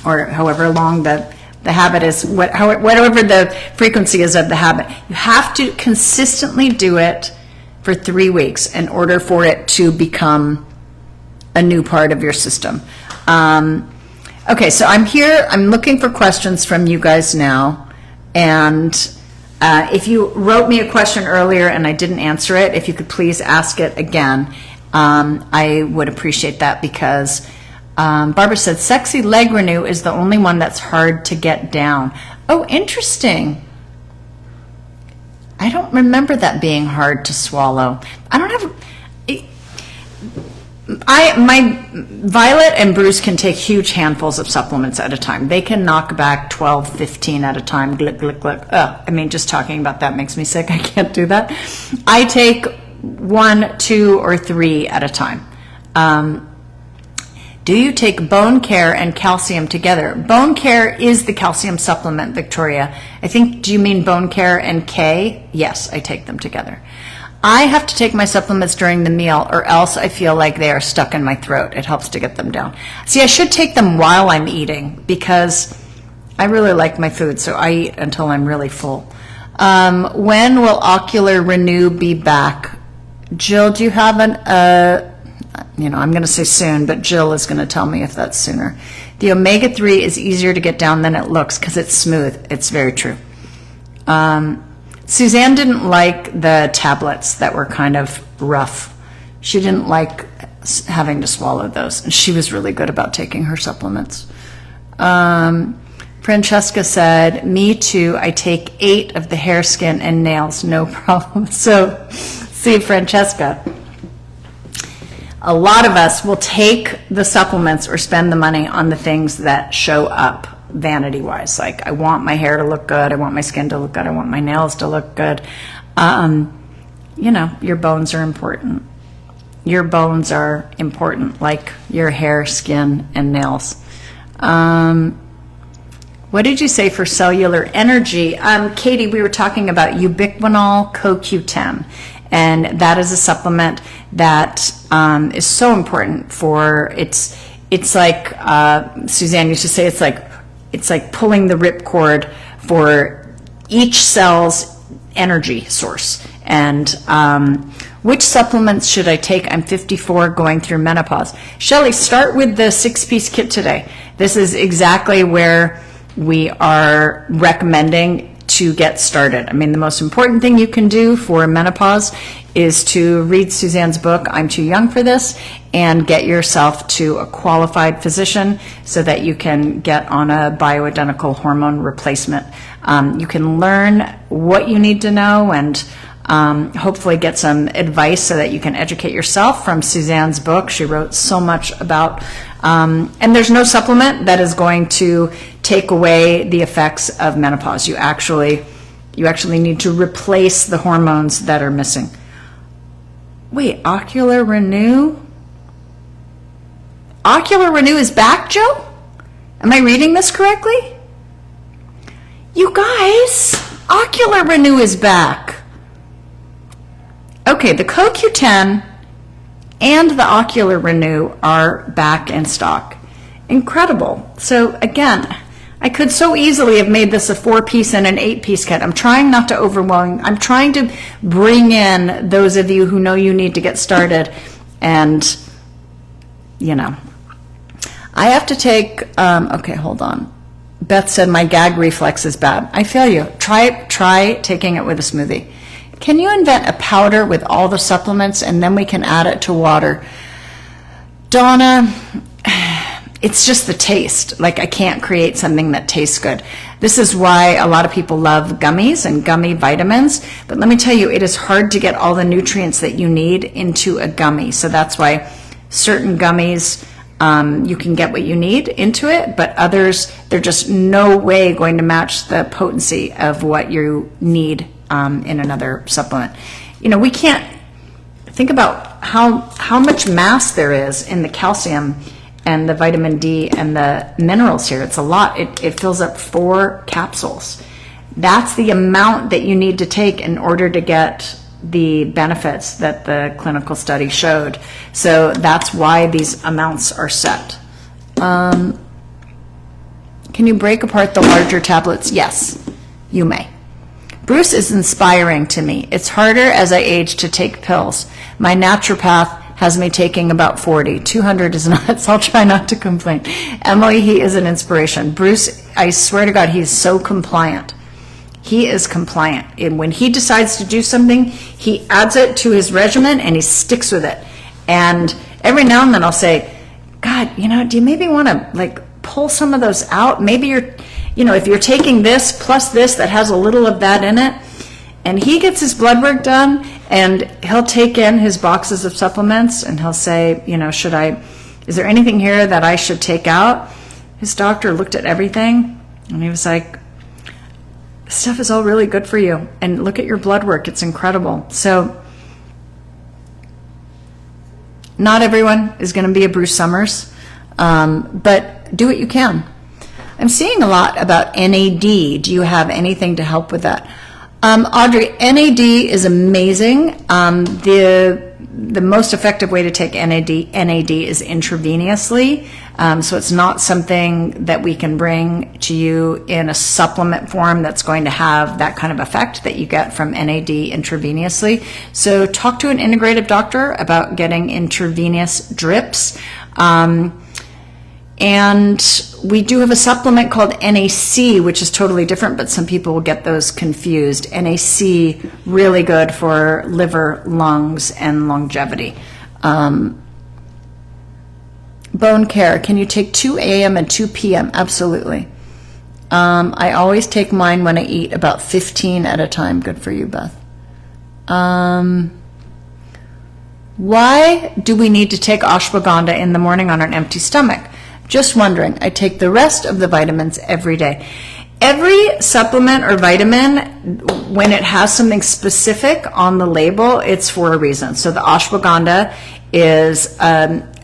or however long the habit is, whatever the frequency is of the habit. You have to consistently do it for 3 weeks in order for it to become a new part of your system. Okay, so I'm looking for questions from you guys now. And if you wrote me a question earlier and I didn't answer it, if you could please ask it again, I would appreciate that, because Barbara said, Sexy Leg Renew is the only one that's hard to get down. Oh, interesting. I don't remember that being hard to swallow. Violet and Bruce can take huge handfuls of supplements at a time. They can knock back 12, 15 at a time. Glick, glick, glick. Just talking about that makes me sick. I can't do that. I take 1, 2, or 3 at a time. Do you take Bone Care and calcium together? Bone Care is the calcium supplement, Victoria. Do you mean Bone Care and K? Yes, I take them together. I have to take my supplements during the meal, or else I feel like they are stuck in my throat. It helps to get them down. See, I should take them while I'm eating, because I really like my food, so I eat until I'm really full. When will Ocular Renew be back? Jill, do you have I'm going to say soon, but Jill is going to tell me if that's sooner. The omega-3 is easier to get down than it looks because it's smooth. It's very true. Suzanne didn't like the tablets that were kind of rough. She didn't like having to swallow those, and she was really good about taking her supplements. Francesca said, me too, I take 8 of the hair, skin, and nails, no problem. So, see, Francesca, a lot of us will take the supplements or spend the money on the things that show up vanity-wise. Like, I want my hair to look good, I want my skin to look good, I want my nails to look good. Your bones are important. Your bones are important, like your hair, skin, and nails. What did you say for cellular energy? Katie, we were talking about ubiquinol CoQ10, and that is a supplement that is so important for it's like Suzanne used to say, it's like pulling the ripcord for each cell's energy source. And which supplements should I take? I'm 54, going through menopause. Shelley, start with the 6-piece kit today. This is exactly where we are recommending to get started. I mean, the most important thing you can do for menopause is to read Suzanne's book, I'm Too Young for This, and get yourself to a qualified physician so that you can get on a bioidentical hormone replacement. You can learn what you need to know and hopefully get some advice so that you can educate yourself from Suzanne's book. She wrote so much about, and there's no supplement that is going to take away the effects of menopause. You actually need to replace the hormones that are missing. Wait, Ocular Renew? Ocular Renew is back, Joe? Am I reading this correctly? You guys, Ocular Renew is back. Okay, the CoQ10 and the Ocular Renew are back in stock. Incredible. So again, I could so easily have made this a 4-piece and an 8-piece kit. I'm trying not to overwhelm. I'm trying to bring in those of you who know you need to get started. And, I have to take, okay, hold on. Beth said my gag reflex is bad. I feel you. Try taking it with a smoothie. Can you invent a powder with all the supplements and then we can add it to water? Donna, it's just the taste. Like, I can't create something that tastes good. This is why a lot of people love gummies and gummy vitamins. But let me tell you, it is hard to get all the nutrients that you need into a gummy. So that's why certain gummies, you can get what you need into it, but others, they're just no way going to match the potency of what you need in another supplement. We can't think about how much mass there is in the calcium and the vitamin D and the minerals here. It's a lot. It fills up 4 capsules. That's the amount that you need to take in order to get the benefits that the clinical study showed. So that's why these amounts are set. Can you break apart the larger tablets? Yes, you may. Bruce is inspiring to me. It's harder as I age to take pills. My naturopath has me taking about 40. 200 is nuts. I'll try not to complain. Emily, he is an inspiration. Bruce, I swear to God, he's so compliant. He is compliant. And when he decides to do something, he adds it to his regimen and he sticks with it. And every now and then I'll say, God, do you maybe want to pull some of those out? Maybe you're, if you're taking this plus this that has a little of that in it. And he gets his blood work done and he'll take in his boxes of supplements and he'll say, is there anything here that I should take out? His doctor looked at everything and he was like, this stuff is all really good for you. And look at your blood work. It's incredible. So not everyone is going to be a Bruce Summers, but do what you can. I'm seeing a lot about NAD. Do you have anything to help with that? Audrey, NAD is amazing. the most effective way to take NAD is intravenously. So it's not something that we can bring to you in a supplement form that's going to have that kind of effect that you get from NAD intravenously. So talk to an integrative doctor about getting intravenous drips. And we do have a supplement called NAC, which is totally different, but some people will get those confused. NAC, really good for liver, lungs, and longevity. Bone care, can you take 2 a.m. and 2 p.m.? Absolutely. I always take mine when I eat, about 15 at a time. Good for you, Beth. Why do we need to take ashwagandha in the morning on an empty stomach? Just wondering. I take the rest of the vitamins every day. Every supplement or vitamin, when it has something specific on the label, it's for a reason. So the ashwagandha is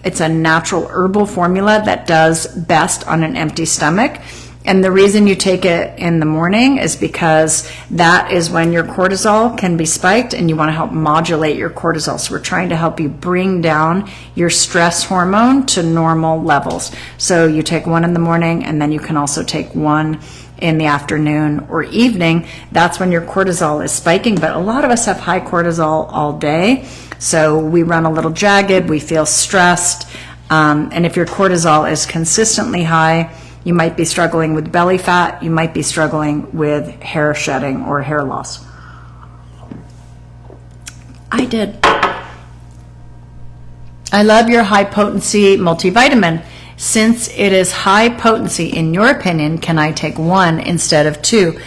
it's a natural herbal formula that does best on an empty stomach. And the reason you take it in the morning is because that is when your cortisol can be spiked and you want to help modulate your cortisol. So we're trying to help you bring down your stress hormone to normal levels. So you take one in the morning and then you can also take one in the afternoon or evening. That's when your cortisol is spiking. But a lot of us have high cortisol all day. So we run a little jagged, we feel stressed. And if your cortisol is consistently high, you might be struggling with belly fat. You might be struggling with hair shedding or hair loss. I did. I love your high potency multivitamin. Since it is high potency, in your opinion, can I take 1 instead of 2?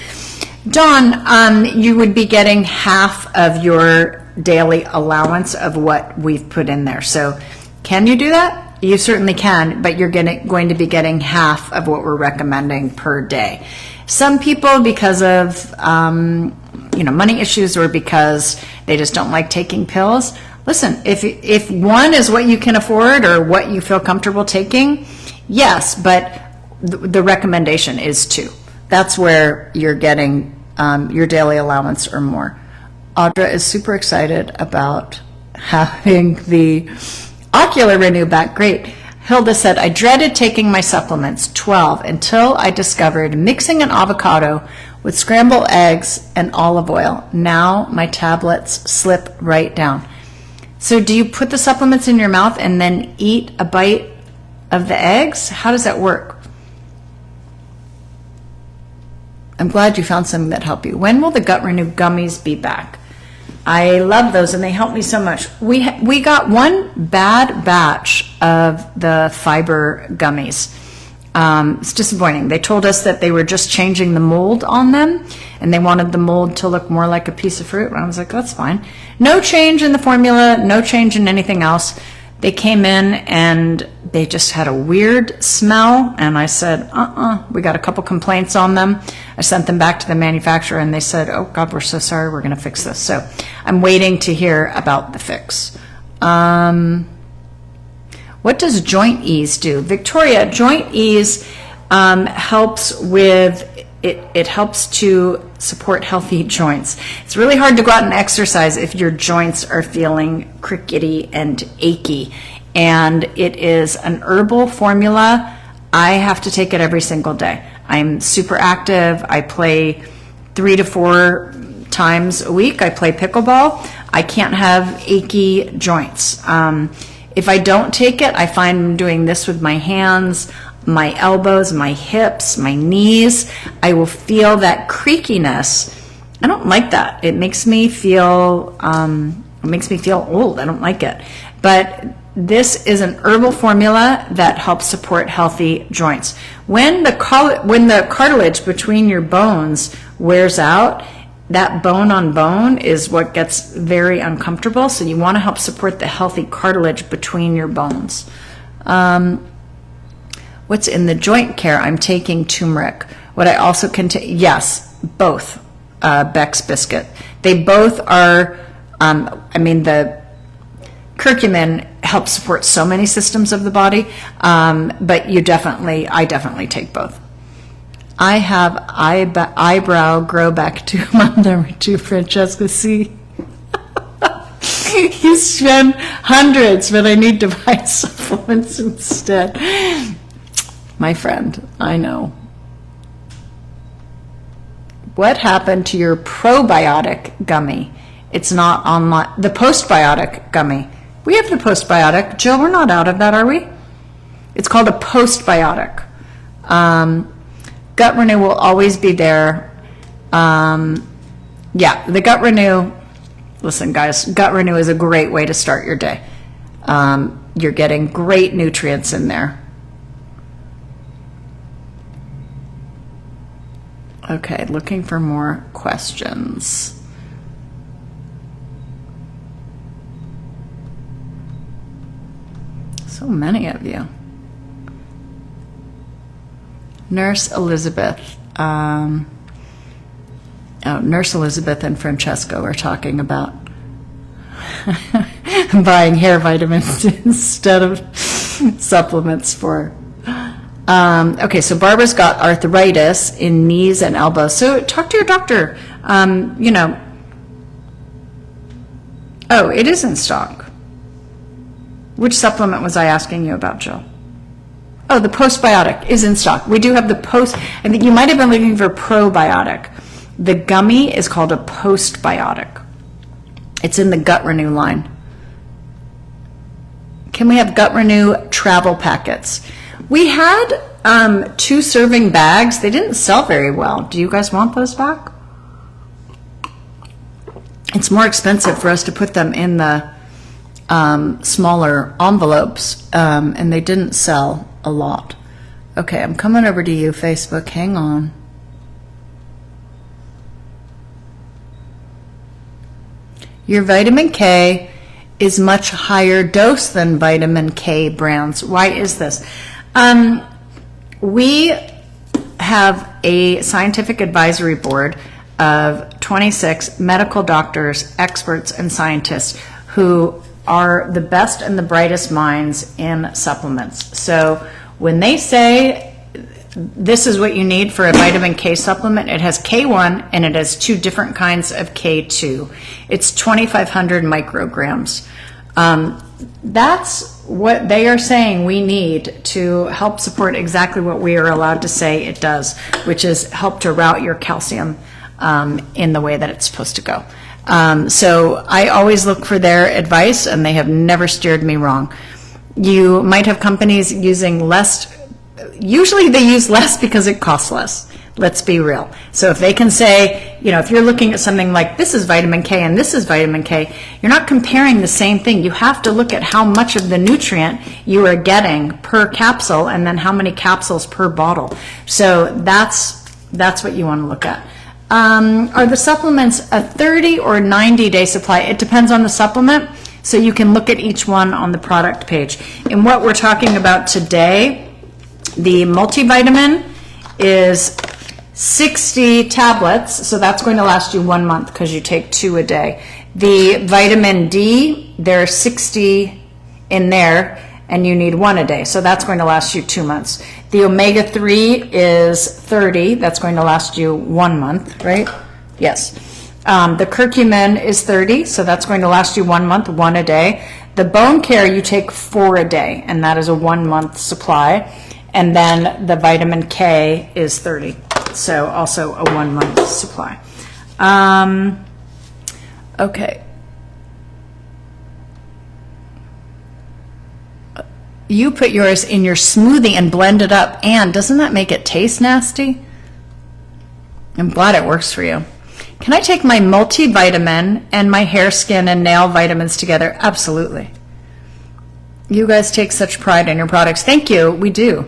Dawn, you would be getting half of your daily allowance of what we've put in there. So can you do that? You certainly can, but you're going to be getting half of what we're recommending per day. Some people, because of money issues or because they just don't like taking pills, listen, if 1 is what you can afford or what you feel comfortable taking, yes, but the recommendation is 2. That's where you're getting your daily allowance or more. Audra is super excited about having the Ocular Renew back. Great. Hilda said, I dreaded taking my supplements, 12, until I discovered mixing an avocado with scrambled eggs and olive oil. Now my tablets slip right down. So do you put the supplements in your mouth and then eat a bite of the eggs? How does that work? I'm glad you found something that helped you. When will the Gut Renew gummies be back? I love those and they help me so much. We got one bad batch of the fiber gummies. It's disappointing. They told us that they were just changing the mold on them and they wanted the mold to look more like a piece of fruit. And I was like, that's fine. No change in the formula, no change in anything else. They came in and they just had a weird smell. And I said, we got a couple complaints on them. I sent them back to the manufacturer and they said, oh God, we're so sorry, we're going to fix this. So I'm waiting to hear about the fix. What does Joint Ease do? Victoria, Joint Ease helps with, it helps to support healthy joints. It's really hard to go out and exercise if your joints are feeling crickety and achy. And it is an herbal formula. I have to take it every single day. I'm super active. I play 3 to 4 times a week. I play pickleball. I can't have achy joints. If I don't take it, I find I'm doing this with my hands, my elbows, my hips, my knees. I will feel that creakiness. I don't like that. It makes me feel old. I don't like it. But this is an herbal formula that helps support healthy joints. When the cartilage between your bones wears out, that bone on bone is what gets very uncomfortable. So you want to help support the healthy cartilage between your bones. What's in the joint care? I'm taking turmeric. What I also can take, yes, both, Beck's Biscuit. They both are, the curcumin helps support so many systems of the body, but I definitely take both. I have eyebrow grow back to mom number 2, Francesca C. You spend hundreds, but I need to buy supplements instead. My friend, I know. What happened to your probiotic gummy? It's not on the postbiotic gummy. We have the postbiotic. Jill, we're not out of that, are we? It's called a postbiotic. Gut Renew will always be there. Yeah, the Gut Renew, listen guys, Gut Renew is a great way to start your day. You're getting great nutrients in there. Okay, looking for more questions. So many of you. Nurse Elizabeth. Nurse Elizabeth and Francesco are talking about buying hair vitamins instead of supplements for. Okay, so Barbara's got arthritis in knees and elbows. So talk to your doctor. Oh, it is in stock. Which supplement was I asking you about, Jill? Oh, the postbiotic is in stock. We do have the I think you might have been looking for probiotic. The gummy is called a postbiotic. It's in the Gut Renew line. Can we have Gut Renew travel packets? We had 2 serving bags. They didn't sell very well. Do you guys want those back? It's more expensive for us to put them in the smaller envelopes, and they didn't sell a lot. Okay, I'm coming over to you, Facebook. Hang on. Your vitamin K is much higher dose than vitamin K brands. Why is this? We have a scientific advisory board of 26 medical doctors, experts, and scientists who are the best and the brightest minds in supplements. So when they say this is what you need for a vitamin K supplement, it has K1 and it has 2 different kinds of K2. It's 2,500 micrograms. That's what they are saying we need to help support exactly what we are allowed to say it does, which is help to route your calcium in the way that it's supposed to go. So I always look for their advice, and they have never steered me wrong. You might have companies using less. Usually they use less because it costs less. Let's be real. So if they can say, if you're looking at something like this is vitamin K and this is vitamin K, you're not comparing the same thing. You have to look at how much of the nutrient you are getting per capsule and then how many capsules per bottle. So that's what you want to look at. Are the supplements a 30 or 90-day supply? It depends on the supplement. So you can look at each one on the product page. And what we're talking about today, the multivitamin is 60 tablets, so that's going to last you 1 month because you take 2 a day. The vitamin D, there are 60 in there, and you need 1 a day, so that's going to last you 2 months. The omega-3 is 30, that's going to last you 1 month, right? Yes. The curcumin is 30, so that's going to last you 1 month, 1 a day. The bone care, you take 4 a day, and that is a 1 month supply. And then the vitamin K is 30. So also a 1 month supply. Okay. You put yours in your smoothie and blend it up, and doesn't that make it taste nasty? I'm glad it works for you. Can I take my multivitamin and my hair, skin, and nail vitamins together? Absolutely. You guys take such pride in your products. Thank you. We do.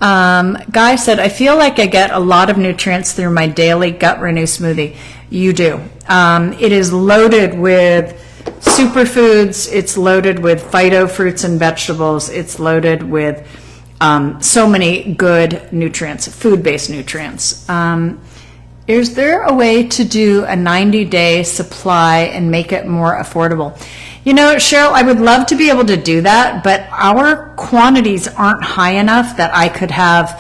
Guy said, I feel like I get a lot of nutrients through my daily Gut Renew smoothie. You do. It is loaded with superfoods. It's loaded with phyto fruits and vegetables. It's loaded with so many good nutrients, food-based nutrients. Is there a way to do a 90-day supply and make it more affordable? Cheryl, I would love to be able to do that, but our quantities aren't high enough that I could have,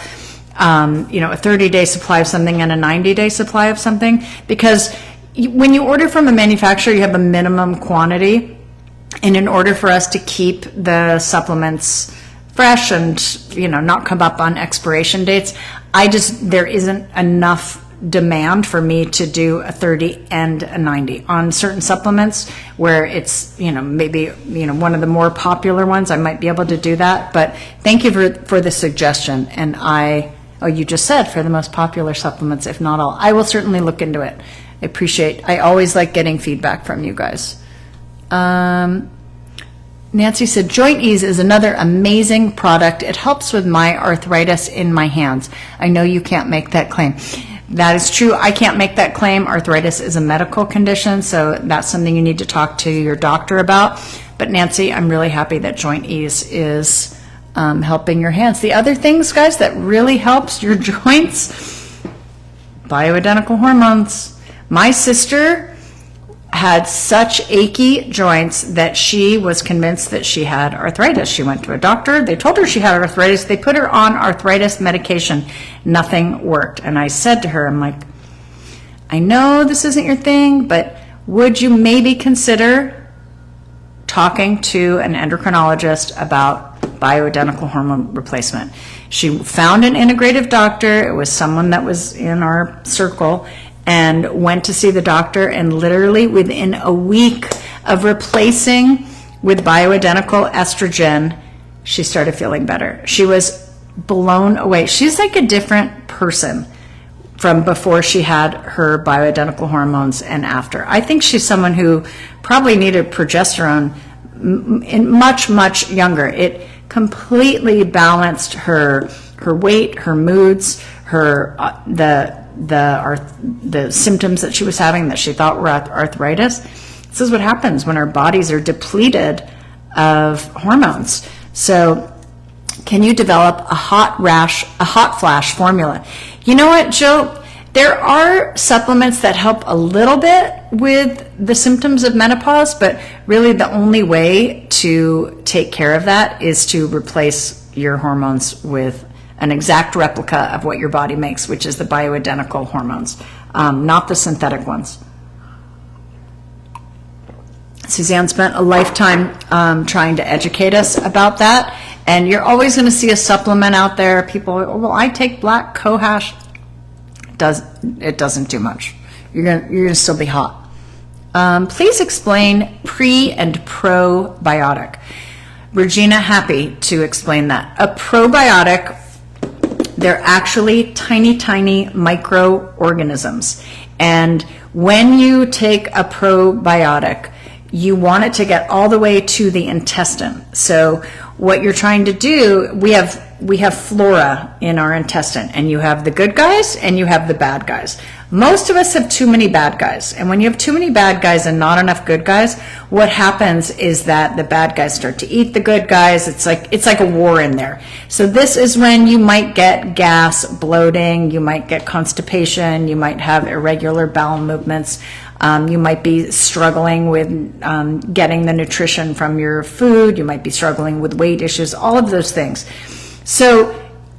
a 30-day supply of something and a 90-day supply of something. Because when you order from a manufacturer, you have a minimum quantity. And in order for us to keep the supplements fresh and, not come up on expiration dates, there isn't enough demand for me to do a 30 and a 90 on certain supplements where it's, maybe, one of the more popular ones. I might be able to do that, but thank you for the suggestion. And you just said for the most popular supplements, if not all. I will certainly look into it. I always like getting feedback from you guys. Nancy said, Joint Ease is another amazing product. It helps with my arthritis in my hands. I know you can't make that claim. That is true. I can't make that claim. Arthritis is a medical condition, so that's something you need to talk to your doctor about. But Nancy, I'm really happy that Joint Ease is helping your hands. The other things, guys, that really helps your joints, bioidentical hormones. My sister had such achy joints that she was convinced that she had arthritis. She went to a doctor. They told her she had arthritis. They put her on arthritis medication. Nothing worked. And I said to her, I'm like, I know this isn't your thing, but would you maybe consider talking to an endocrinologist about bioidentical hormone replacement? She found an integrative doctor. It was someone that was in our circle, and went to see the doctor, and literally within a week of replacing with bioidentical estrogen, she started feeling better. She was blown away. She's like a different person from before she had her bioidentical hormones and after. I think she's someone who probably needed progesterone much, much younger. It completely balanced her weight, her moods, her the symptoms that she was having that she thought were arthritis. This is what happens when our bodies are depleted of hormones. So can you develop a hot flash formula? You know what, Jill? There are supplements that help a little bit with the symptoms of menopause, but really the only way to take care of that is to replace your hormones with an exact replica of what your body makes, which is the bioidentical hormones, not the synthetic ones. Suzanne spent a lifetime trying to educate us about that, and you're always going to see a supplement out there. People, well, I take black cohash. It doesn't do much. You're gonna still be hot. Please explain pre and probiotic. Regina, happy to explain that. A probiotic, they're actually tiny, tiny microorganisms. And when you take a probiotic, you want it to get all the way to the intestine. So what you're trying to do, we have flora in our intestine, and you have the good guys and you have the bad guys. Most of us have too many bad guys, and when you have too many bad guys and not enough good guys, what happens is that the bad guys start to eat the good guys. It's like a war in there. So this is when you might get gas, bloating, you might get constipation, you might have irregular bowel movements. You might be struggling with getting the nutrition from your food. You might be struggling with weight issues, all of those things. So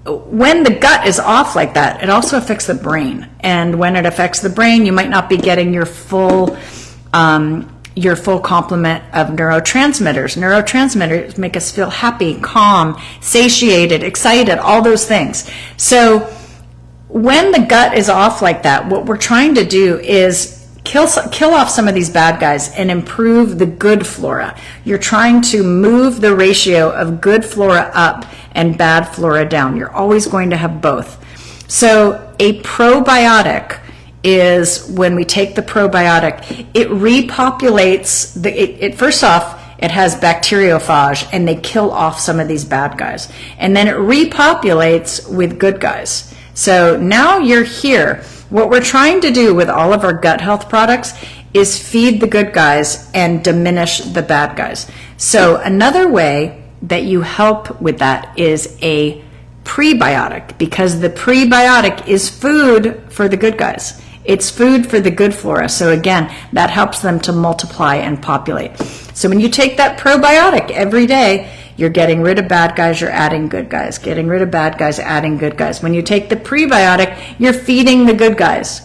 when the gut is off like that, it also affects the brain. And when it affects the brain, you might not be getting your full complement of neurotransmitters. Neurotransmitters make us feel happy, calm, satiated, excited, all those things. So when the gut is off like that, what we're trying to do is kill off some of these bad guys and improve the good flora. You're trying to move the ratio of good flora up and bad flora down. You're always going to have both. So a probiotic is when we take the probiotic, it repopulates first off, it has bacteriophage, and they kill off some of these bad guys. And then it repopulates with good guys. So now you're here. What we're trying to do with all of our gut health products is feed the good guys and diminish the bad guys. So another way that you help with that is a prebiotic, because the prebiotic is food for the good guys. It's food for the good flora. So again, that helps them to multiply and populate. So when you take that probiotic every day, you're getting rid of bad guys, you're adding good guys. Getting rid of bad guys, adding good guys. When you take the prebiotic, you're feeding the good guys.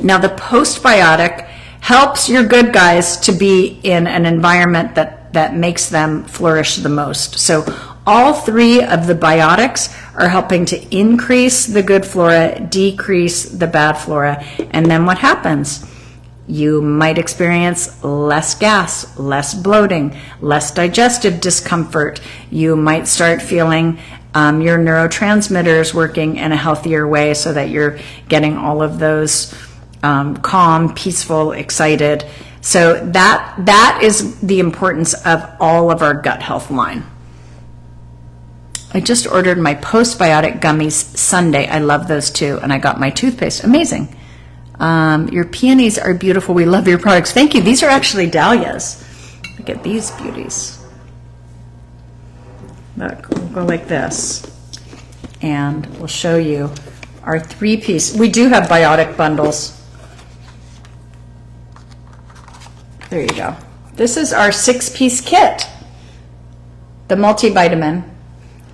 Now the postbiotic helps your good guys to be in an environment that makes them flourish the most. So all three of the biotics are helping to increase the good flora, decrease the bad flora. And then what happens? You might experience less gas, less bloating, less digestive discomfort. You might start feeling your neurotransmitters working in a healthier way so that you're getting all of those calm, peaceful, excited. So that is the importance of all of our gut health line. I just ordered my postbiotic gummies Sunday. I love those too. And I got my toothpaste. Amazing. Your peonies are beautiful. We love your products. Thank you. These are actually dahlias. Look at these beauties. Look, we'll go like this. And we'll show you our 3-piece. We do have biotic bundles. There you go. This is our 6-piece kit. The multivitamin,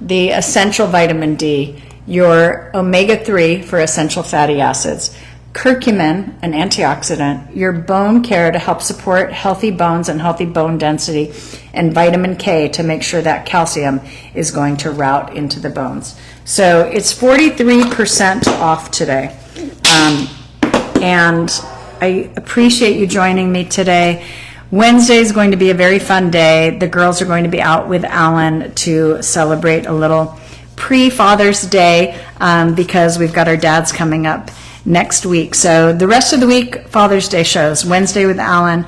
the essential vitamin D, your omega-3 for essential fatty acids, curcumin, an antioxidant, your bone care to help support healthy bones and healthy bone density, and vitamin K to make sure that calcium is going to route into the bones. So it's 43% off today. And I appreciate you joining me today. Wednesday is going to be a very fun day. The girls are going to be out with Alan to celebrate a little pre-Father's Day because we've got our dads coming up next week. So the rest of the week, Father's Day shows. Wednesday with Alan,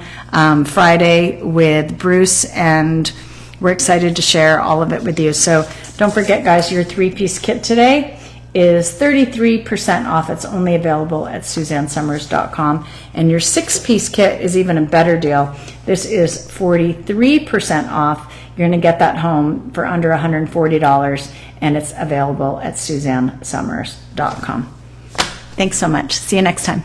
Friday with Bruce, and we're excited to share all of it with you. So don't forget, guys, your 3-piece kit today is 33% off. It's only available at SuzanneSummers.com. And your 6-piece kit is even a better deal. This is 43% off. You're going to get that home for under $140, and it's available at SuzanneSummers.com. Thanks so much. See you next time.